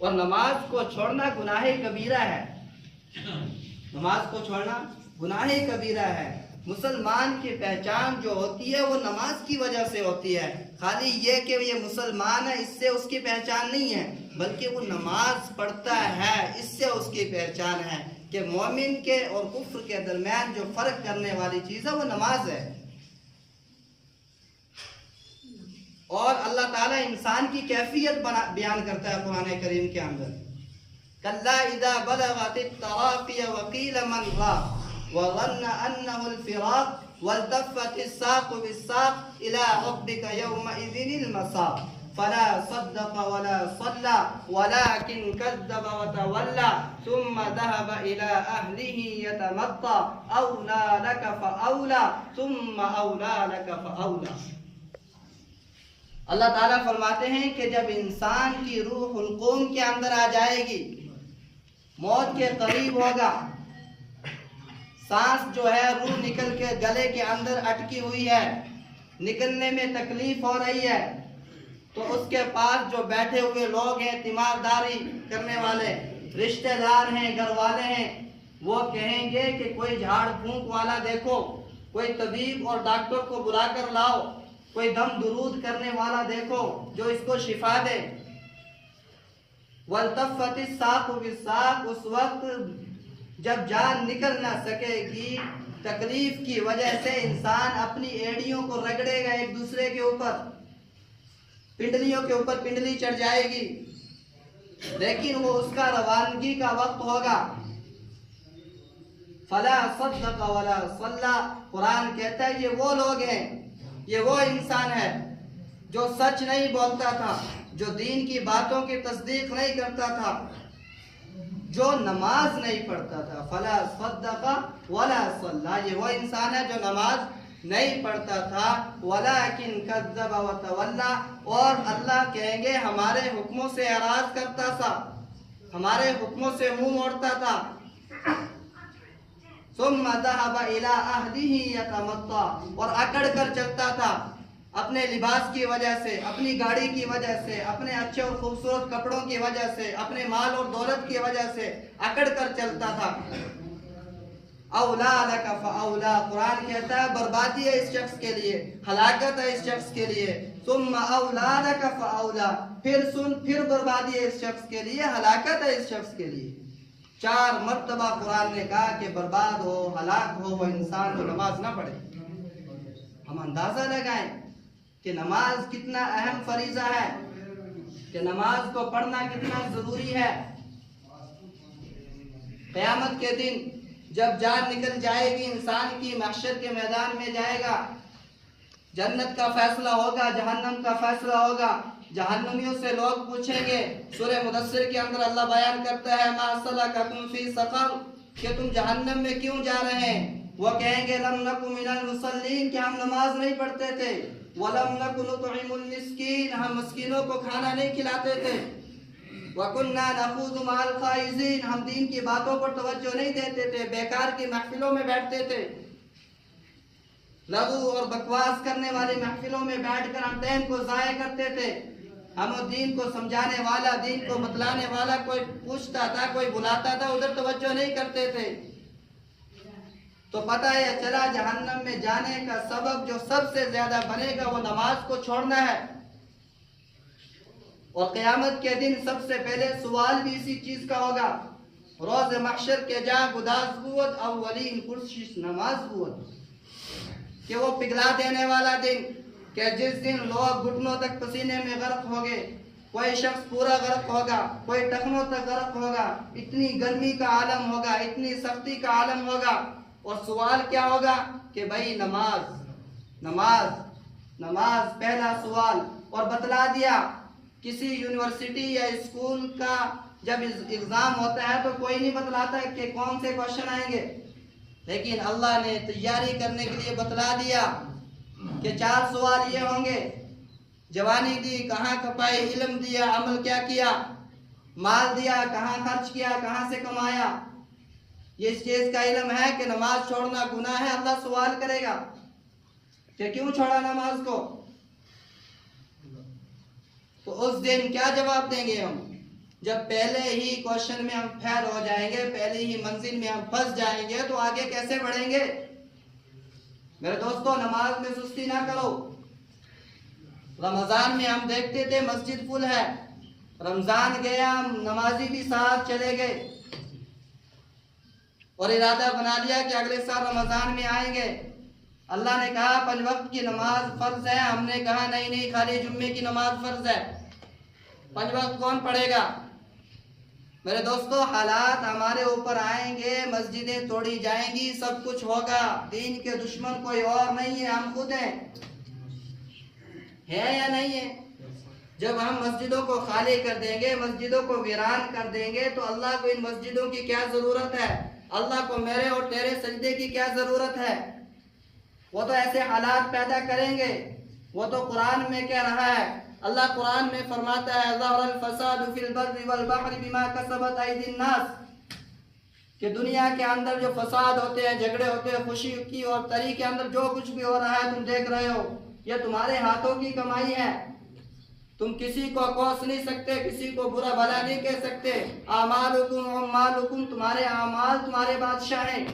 اور نماز کو چھوڑنا گناہ کبیرہ ہے، نماز کو چھوڑنا گناہ کبیرہ ہے۔ مسلمان کی پہچان جو ہوتی ہے وہ نماز کی وجہ سے ہوتی ہے، خالی یہ کہ یہ مسلمان ہے اس سے اس کی پہچان نہیں ہے، بلکہ وہ نماز پڑھتا ہے اس سے اس کی پہچان ہے کہ مومن کے اور کفر کے درمیان جو فرق کرنے والی چیز ہے وہ نماز ہے۔ اور اللہ تعالیٰ انسان کی کیفیت بیان کرتا ہے قرآن کریم کے اندر، کَلَّا إِذَا بَلَغَتِ التَّرَاقِيَ وَقِيلَ مَنْ رَاقٍ وَظَنَّ أَنَّهُ الْفِرَاقُ وَالْتَفَّتِ السَّاقُ بِالسَّاقِ إِلَىٰ رَبِّكَ يَوْمَئِذٍ الْمَسَاقُ فَلَا صَدَّقَ وَلَا صَلَّى وَلَٰكِنْ كَذَّبَ وَتَوَلَّى ثُمَّ ذَهَبَ إِلَىٰ أَهْلِهِ يَتَمَطَّىٰ أَوْلَىٰ لَكَ فَأَوْلَىٰ ثُمَّ أَوْلَىٰ لَكَ فَأَوْلَىٰ۔ اللہ تعالیٰ فرماتے ہیں کہ جب انسان کی روح حلقوم کے اندر آ جائے گی، موت کے قریب ہوگا، سانس جو ہے روح نکل کے گلے کے اندر اٹکی ہوئی ہے، نکلنے میں تکلیف ہو رہی ہے، تو اس کے پاس جو بیٹھے ہوئے لوگ ہیں، تیمارداری کرنے والے رشتہ دار ہیں، گھر والے ہیں، وہ کہیں گے کہ کوئی جھاڑ پھونک والا دیکھو، کوئی طبیب اور ڈاکٹر کو بلا کر لاؤ، کوئی دم درود کرنے والا دیکھو جو اس کو شفا دے۔ وَالْتَفَّتِ السَّاقُ بِالسَّاقِ، اس وقت جب جان نکل نہ سکے گی، تکلیف کی وجہ سے انسان اپنی ایڑیوں کو رگڑے گا ایک دوسرے کے اوپر، پنڈلیوں کے اوپر پنڈلی چڑھ جائے گی، لیکن وہ اس کا روانگی کا وقت ہوگا۔ فَلَا صَدَّقَ وَلَا صَلَّى، قرآن کہتا ہے یہ وہ لوگ ہیں، یہ وہ انسان ہے جو سچ نہیں بولتا تھا، جو دین کی باتوں کی تصدیق نہیں کرتا تھا، جو نماز نہیں پڑھتا تھا۔ فلا صدق ولا صلی، یہ وہ انسان ہے جو نماز نہیں پڑھتا تھا، ولکن کذب وتولی، اور اللہ کہیں گے ہمارے حکموں سے اعراض کرتا تھا، ہمارے حکموں سے منہ موڑتا تھا۔ ثم ذهب الى اهله يتمطى، اور اکڑ کر چلتا تھا اپنے لباس کی وجہ سے، اپنی گاڑی کی وجہ سے، اپنے اچھے اور خوبصورت کپڑوں کی وجہ سے، اپنے مال اور دولت کی وجہ سے اکڑ کر چلتا تھا۔ اولا لک فاولا، قرآن کہتا ہے بربادی ہے اس شخص کے لیے، ہلاکت ہے اس شخص کے لیے۔ ثم اولا لک فاولا، پھر سن، پھر بربادی ہے اس شخص کے لیے، ہلاکت ہے اس شخص کے لیے۔ 4 مرتبہ قرآن نے کہا کہ برباد ہو، ہلاک ہو وہ انسان جو نماز نہ پڑھے۔ ہم اندازہ لگائیں کہ نماز کتنا اہم فریضہ ہے، کہ نماز کو پڑھنا کتنا ضروری ہے۔ قیامت کے دن جب جان نکل جائے گی انسان کی، محشر کے میدان میں جائے گا، جنت کا فیصلہ ہوگا، جہنم کا فیصلہ ہوگا، جہنمیوں سے لوگ پوچھیں گے۔ سورہ مدثر کے اندر اللہ بیان کرتا ہے ما سلککم فی سقر، کہ تم جہنم میں کیوں جا رہے ہیں؟ وہ کہیں گے لم نک من المصلین، کہ ہم نماز نہیں پڑھتے تھے، ولم نک نطعم المسکین، ہم مسکینوں کو کھانا نہیں کھلاتے تھے، وکننا نخوض مع الخائضین، ہم دین کی باتوں پر توجہ نہیں دیتے تھے، بیکار کی محفلوں میں بیٹھتے تھے، لغو اور بکواس کرنے والی محفلوں میں بیٹھ کر ہم ٹائم کو ضائع کرتے تھے۔ ہم دین کو سمجھانے والا، دین کو بتلانے والا کوئی پوچھتا تھا، کوئی بلاتا تھا، ادھر توجہ نہیں کرتے تھے۔ تو پتہ ہے چلا جہنم میں جانے کا سبب جو سب سے زیادہ بنے گا وہ نماز کو چھوڑنا ہے۔ اور قیامت کے دن سب سے پہلے سوال بھی اسی چیز کا ہوگا، روز محشر کے جا گداز بود اولین پرسش نماز بود، کہ وہ پگھلا دینے والا دن، کہ جس دن لوگ گھٹنوں تک پسینے میں غرق ہوگے، کوئی شخص پورا غرق ہوگا، کوئی ٹخنوں تک غرق ہوگا، اتنی گرمی کا عالم ہوگا، اتنی سختی کا عالم ہوگا، اور سوال کیا ہوگا کہ بھائی نماز نماز نماز، پہلا سوال۔ اور بتلا دیا، کسی یونیورسٹی یا اسکول کا جب ایگزام ہوتا ہے تو کوئی نہیں بتلاتا کہ کون سے کوشچن آئیں گے، لیکن اللہ نے تیاری کرنے کے لیے بتلا دیا کہ 4 سوال یہ ہوں گے، جوانی دی کہاں کھپائی، علم دیا عمل کیا کیا، مال دیا کہاں خرچ کیا، کہاں سے کمایا۔ یہ اس چیز کا علم ہے کہ نماز چھوڑنا گناہ ہے، اللہ سوال کرے گا کہ کیوں چھوڑا نماز کو؟ تو اس دن کیا جواب دیں گے ہم؟ جب پہلے ہی کوشچن میں ہم فیل ہو جائیں گے، پہلے ہی منزل میں ہم پھنس جائیں گے تو آگے کیسے بڑھیں گے؟ میرے دوستو، نماز میں سستی نہ کرو۔ رمضان میں ہم دیکھتے تھے مسجد فل ہے، رمضان گیا ہم نمازی بھی ساتھ چلے گئے اور ارادہ بنا لیا کہ اگلے سال رمضان میں آئیں گے۔ اللہ نے کہا 5 وقت کی نماز فرض ہے، ہم نے کہا نہیں خالی جمعے کی نماز فرض ہے، 5 وقت کون پڑھے گا؟ میرے دوستو، حالات ہمارے اوپر آئیں گے، مسجدیں توڑی جائیں گی، سب کچھ ہوگا۔ دین کے دشمن کوئی اور نہیں ہے، ہم خود ہیں۔ ہے یا نہیں ہے؟ جب ہم مسجدوں کو خالی کر دیں گے، مسجدوں کو ویران کر دیں گے تو اللہ کو ان مسجدوں کی کیا ضرورت ہے؟ اللہ کو میرے اور تیرے سجدے کی کیا ضرورت ہے؟ وہ تو ایسے حالات پیدا کریں گے۔ وہ تو قرآن میں کہہ رہا ہے، اللہ قرآن میں فرماتا ہے ظہر الفساد فی البر والبحر بما کسبت ایدی الناس، کہ دنیا کے اندر جو فساد ہوتے ہیں، جھگڑے ہوتے ہیں، خوشی کی اور تری کے اندر جو کچھ بھی ہو رہا ہے تم دیکھ رہے ہو، یہ تمہارے ہاتھوں کی کمائی ہے۔ تم کسی کو کوس نہیں سکتے، کسی کو برا بھلا نہیں کہہ سکتے۔ اعمالکم اعمالکم، تمہارے اعمال تمہارے بادشاہ ہیں۔